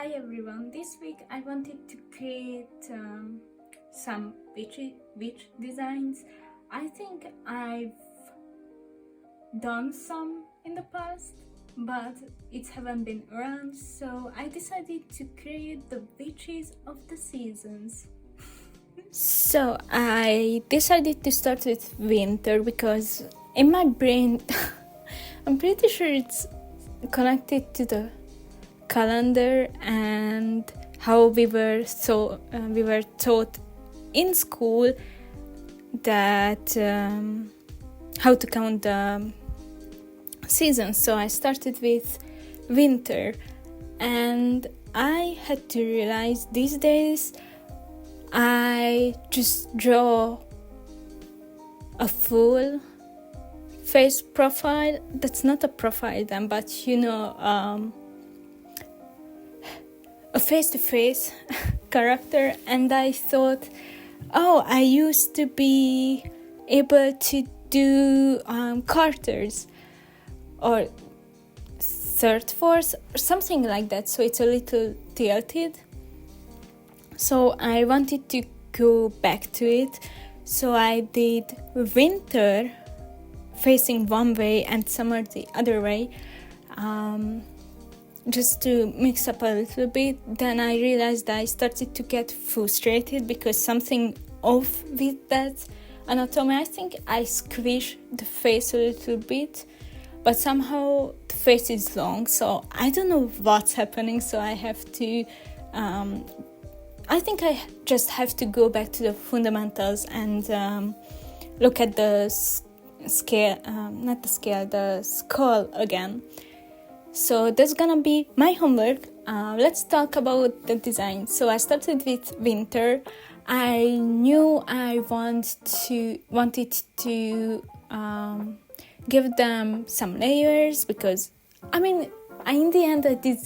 Hi everyone, this week I wanted to create some witch designs. I think I've done some in the past, but it haven't been around, so I decided to create the witches of the seasons. So I decided to start with winter because in my brain I'm pretty sure it's connected to the calendar and how we were taught in school that how to count the seasons. So I started with winter, and I had to realize these days I just draw a full face profile. That's not a profile then, but a face-to-face character. And I thought, I used to be able to do quarters or third fourths or something like that, so it's a little tilted. So I wanted to go back to it, so I did winter facing one way and summer the other way, just to mix up a little bit. Then I realized I started to get frustrated because something off with that anatomy. I think I squish the face a little bit, but somehow the face is long, so I don't know what's happening. So I have to I think I just have to go back to the fundamentals and look at the the skull again. So that's gonna be my homework. Let's talk about the design. So I started with winter. I knew I wanted to give them some layers, because in the end I did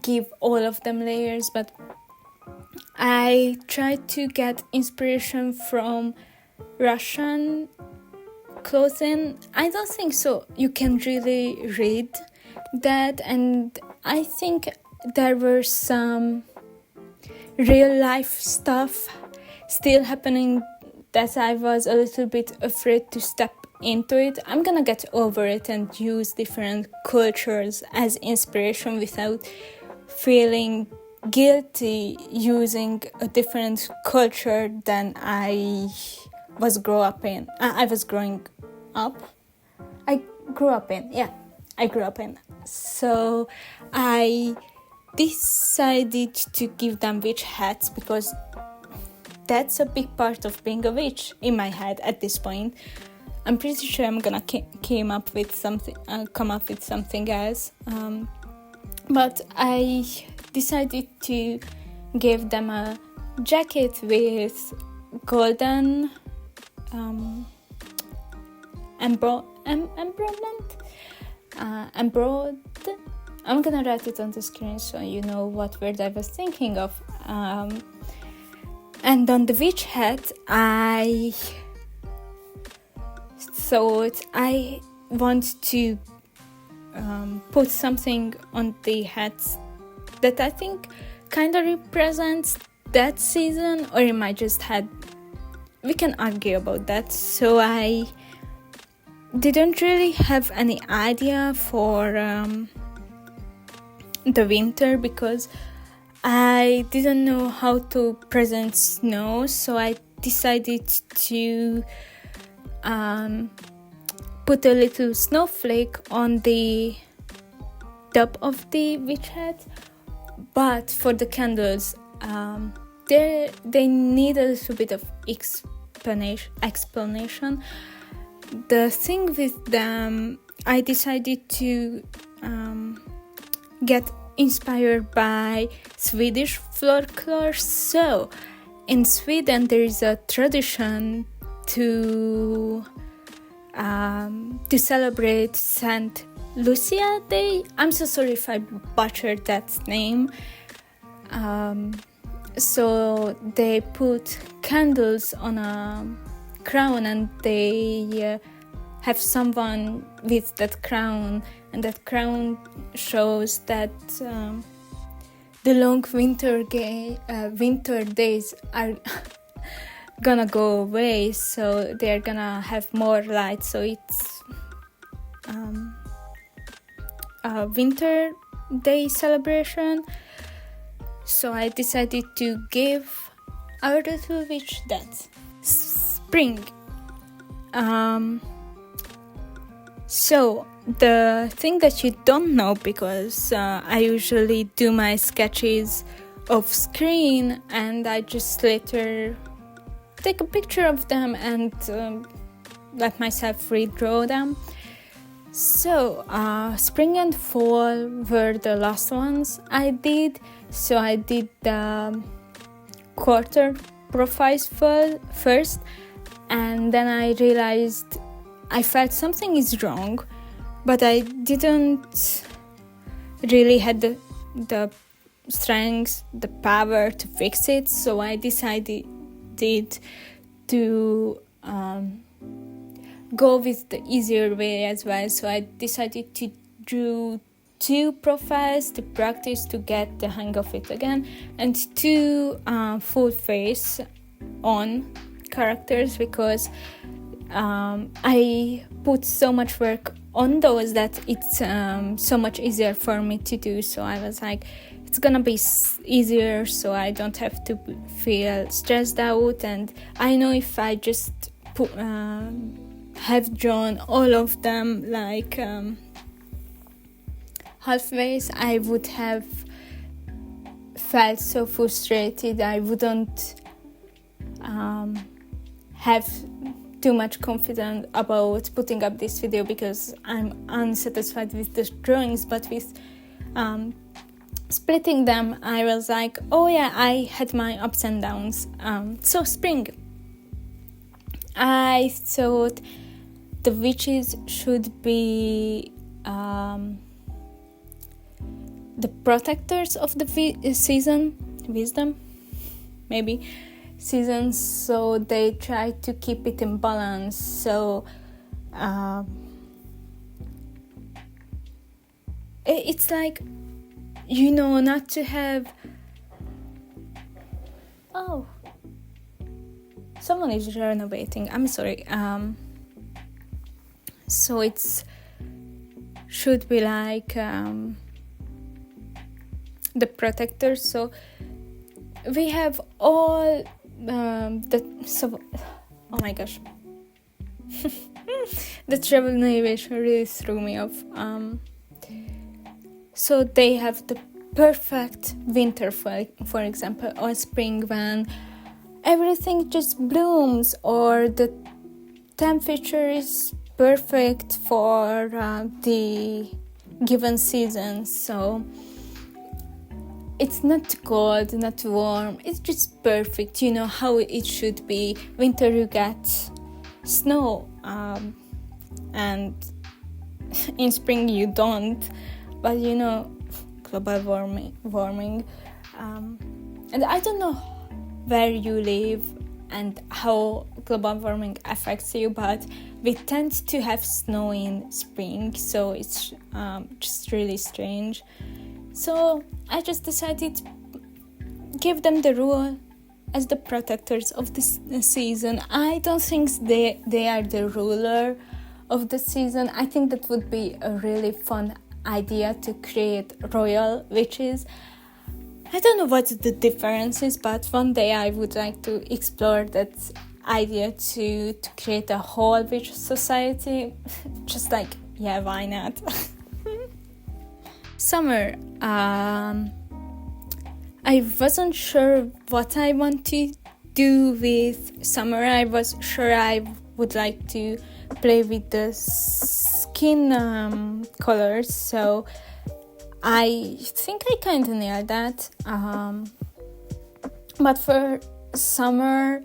give all of them layers, but I tried to get inspiration from Russian clothing. I don't think so you can really read that, and I think there were some real life stuff still happening that I was a little bit afraid to step into it. I'm gonna get over it and use different cultures as inspiration without feeling guilty using a different culture than I was growing up. I grew up in. So I decided to give them witch hats because that's a big part of being a witch in my head at this point. I'm pretty sure I'm gonna come up with something else. But I decided to give them a jacket with golden embroidered. I'm gonna write it on the screen so you know what word I was thinking of. And on the witch hat, I thought I want to put something on the hats that I think kind of represents that season, or it might just had. We can argue about that. So I didn't really have any idea for the winter because I didn't know how to present snow. So I decided to put a little snowflake on the top of the witch hat. But for the candles, they need a little bit of explanation. The thing with them, I decided to get inspired by Swedish folklore. So in Sweden there is a tradition to celebrate Saint Lucia Day. I'm so sorry if I butchered that name. So they put candles on a crown and they have someone with that crown, and that crown shows that the long winter days are gonna go away, so they're gonna have more light, so it's a winter day celebration. So I decided to give our Little Witch that. Spring. So the thing that you don't know, because I usually do my sketches off screen and I just later take a picture of them and let myself redraw them. So spring and fall were the last ones I did. So I did the quarter profiles first, and then I realized I felt something is wrong, but I didn't really had the strength, the power to fix it. So I decided to go with the easier way as well. So I decided to do 2 profiles to practice, to get the hang of it again, and 2 full face on characters, because I put so much work on those that it's so much easier for me to do. So I was like, it's gonna be easier, so I don't have to feel stressed out. And I know if I just have drawn all of them like halfway, I would have felt so frustrated. I wouldn't have too much confidence about putting up this video because I'm unsatisfied with the drawings. But with splitting them, I was like, oh yeah, I had my ups and downs. So spring, I thought the witches should be the protectors of the wisdom, maybe seasons, so they try to keep it in balance. So it's like, not to have someone is renovating, I'm sorry. So it's should be like the protectors. So we have all oh my gosh, the travel navigation really threw me off. So they have the perfect winter, for example, or spring, when everything just blooms, or the temperature is perfect for the given season. So it's not cold, not warm, it's just perfect, how it should be. Winter you get snow, and in spring you don't, but global warming, and I don't know where you live and how global warming affects you, but we tend to have snow in spring, so it's just really strange. So I just decided to give them the role as the protectors of this season. I don't think they are the ruler of the season. I think that would be a really fun idea to create royal witches. I don't know what the difference is, but one day I would like to explore that idea to create a whole witch society. Just like, yeah, why not? Summer. I wasn't sure what I want to do with summer. I was sure I would like to play with the skin colors, so I think I kind of nailed that. But for summer,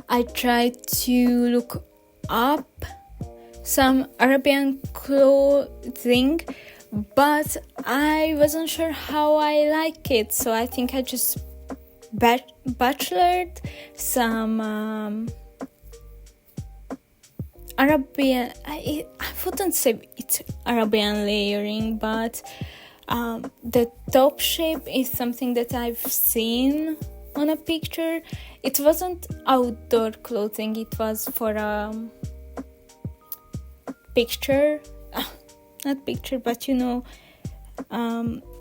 I tried to look up some Arabian clothing, but I wasn't sure how I like it, so I think I just bachelored some Arabian. I wouldn't say it's Arabian layering, but The top shape is something that I've seen on a picture. It wasn't outdoor clothing, it was for a picture, not picture, but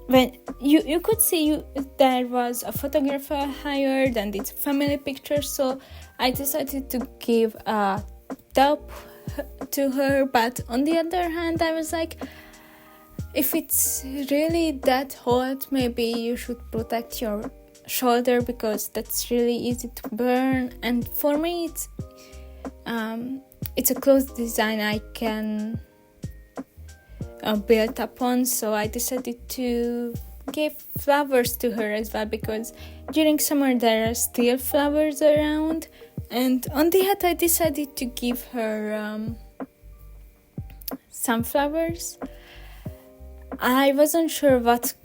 when you could see there was a photographer hired and it's a family picture, so I decided to give a top to her. But on the other hand, I was like, if it's really that hot, maybe you should protect your shoulder, because that's really easy to burn. And for me, it's a clothes design I can build upon, so I decided to give flowers to her as well, because during summer there are still flowers around. And on the hat I decided to give her sunflowers. I wasn't sure what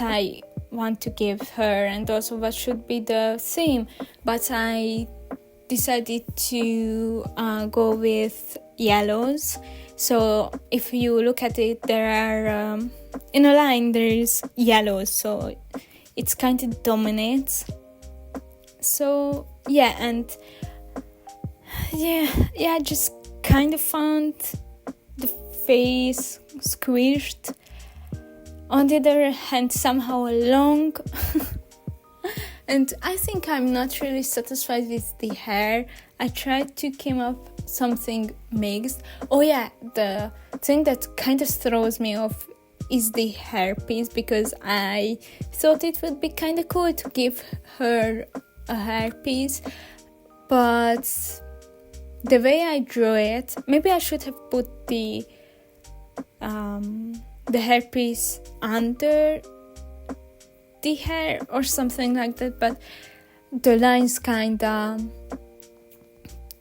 I want to give her and also what should be the theme, but I decided to go with yellows. So if you look at it, there are in a line there is yellows, so it's kind of dominates. So yeah, and I just kind of found the face squished. On the other hand, somehow long. And I think I'm not really satisfied with the hair. I tried to come up something mixed. Oh yeah, the thing that kind of throws me off is the hairpiece, because I thought it would be kind of cool to give her a hairpiece, but the way I drew it, maybe I should have put the hairpiece under the hair or something like that, but the lines kinda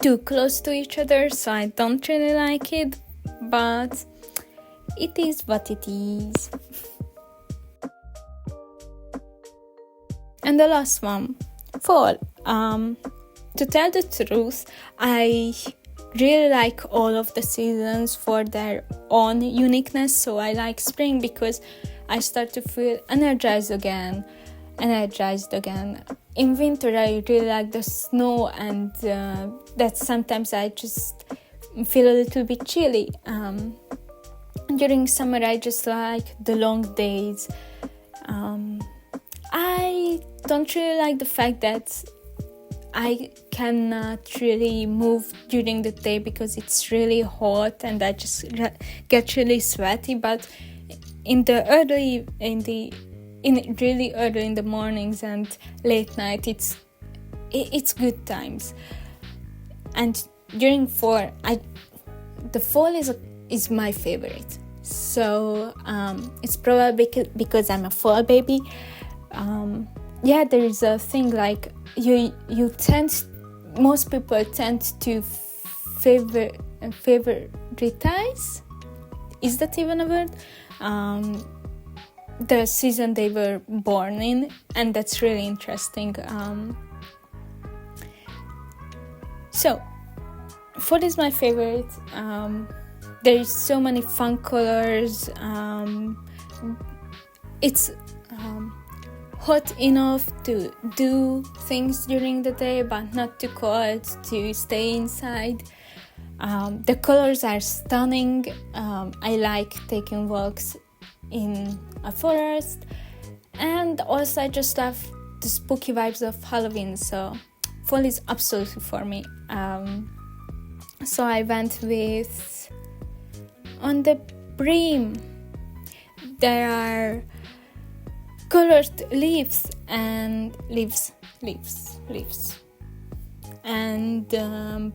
too close to each other, so I don't really like it, but it is what it is. And the last one, fall. To tell the truth, I really like all of the seasons for their own uniqueness. So I like spring because I start to feel energized again. In winter, I really like the snow, and that sometimes I just feel a little bit chilly. During summer, I just like the long days. I don't really like the fact that I cannot really move during the day because it's really hot and I just get really sweaty. But really early in the mornings and late night, it's good times. And during fall, the fall is my favorite. So it's probably because I'm a fall baby. There is a thing like most people tend to favoritize, is that even a word, the season they were born in, and that's really interesting. So fall is my favorite. There's so many fun colors. It's hot enough to do things during the day, but not too cold to stay inside. The colors are stunning. I like taking walks in a forest, and also I just love the spooky vibes of Halloween. So fall is absolutely for me. So I went with, on the brim there are colored leaves and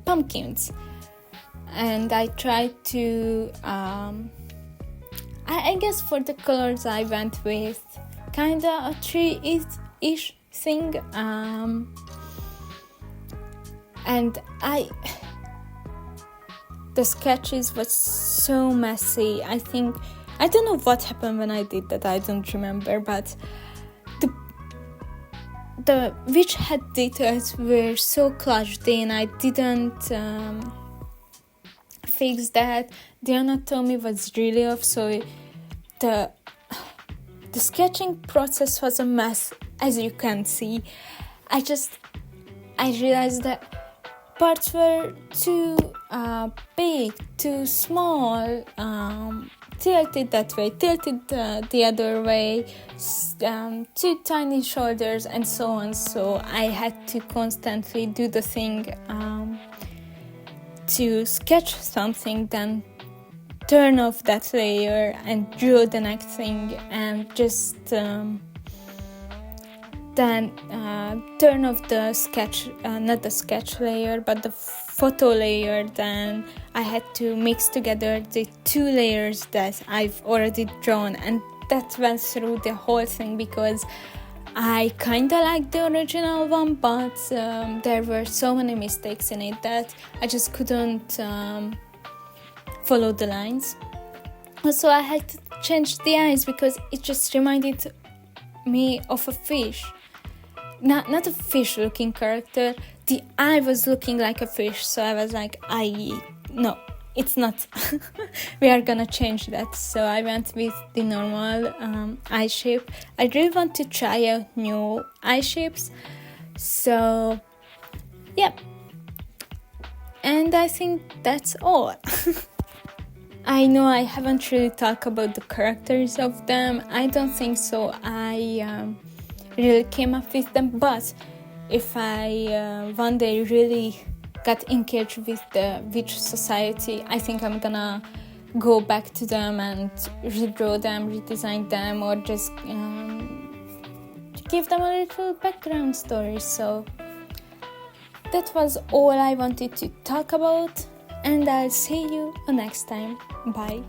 pumpkins, and I tried to I guess for the colors I went with kinda a tree-ish thing, and the sketches was so messy. I don't know what happened when I did that, I don't remember, but the witch hat details were so clashed in. I didn't fix that. The anatomy was really off, so the The sketching process was a mess, as you can see. I realized that parts were too big, too small, tilted that way, tilted the other way, too tiny shoulders, and so on. So I had to constantly do the thing to sketch something, then turn off that layer and draw the next thing, and just then turn off the sketch, not the sketch layer, but the photo layer. Then I had to mix together the two layers that I've already drawn, and that went through the whole thing because I kinda liked the original one, but there were so many mistakes in it that I just couldn't follow the lines. Also, I had to change the eyes because it just reminded me of a fish. Not a fish-looking character. The eye was looking like a fish, so I was like, no, it's not. We are gonna change that. So I went with the normal eye shape. I really want to try out new eye shapes. So, yeah. And I think that's all. I know I haven't really talked about the characters of them. I don't think so. I really came up with them, but if I one day really got engaged with the Witch Society, I think I'm gonna go back to them and redraw them, redesign them, or just give them a little background story. So that was all I wanted to talk about, and I'll see you next time. Bye.